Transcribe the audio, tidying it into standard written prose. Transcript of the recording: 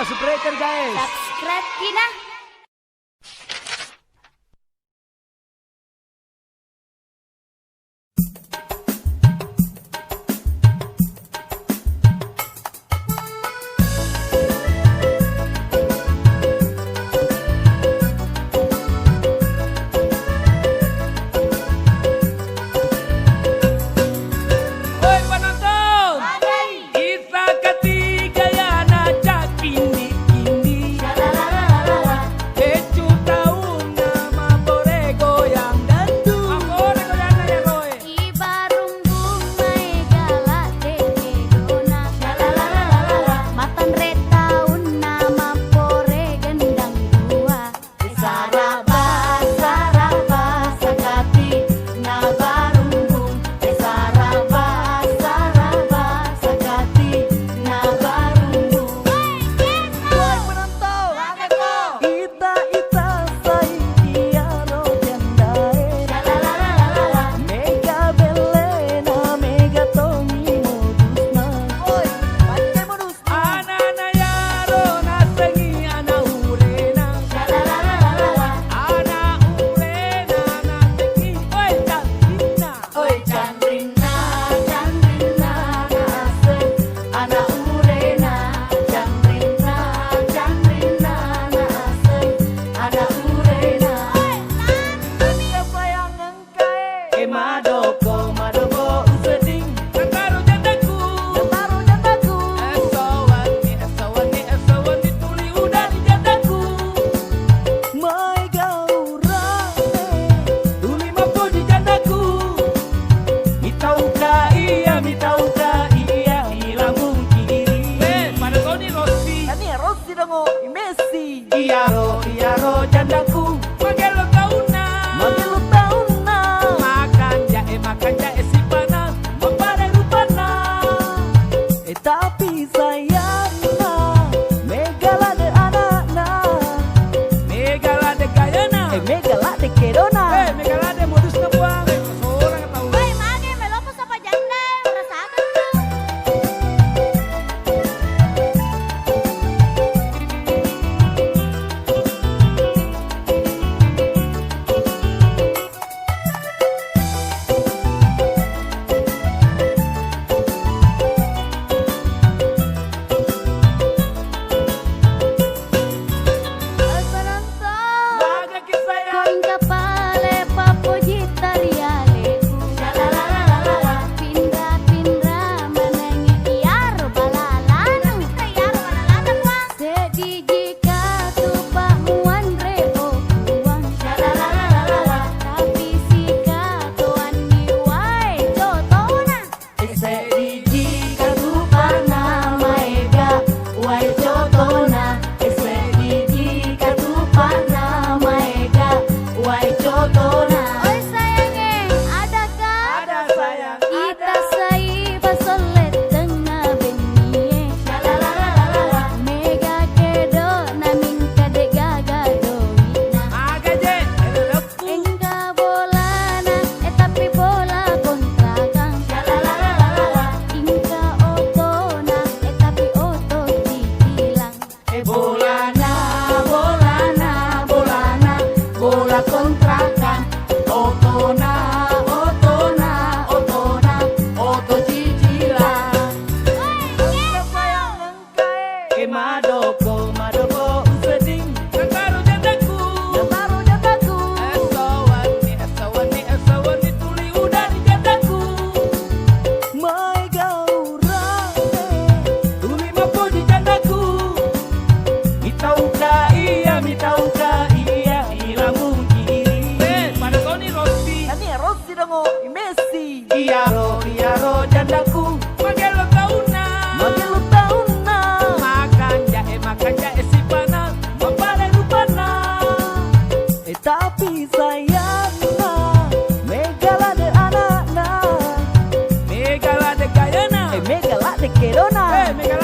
subscriber guys. Subscribe Kina. Iaro jandaku magelo tauna makan jae si pana mapare rupana tapi sayangna megala de anakna megala de gayana megala de kedona megala de modus na buang orang tahu Woi, mage melopos apa janda? Rasakan tuh. Kontrakan oto cicilan madoko seding nataru jandaku esawani tuli udah di jandaku mai gaurane tuli mapo di jandaku mitauka iya ilamu Messi Iaro jandaku magelo tauna makan jae si pana mapare rupana tapi sayangna megala de anakna megala de gayana megala de kedona megala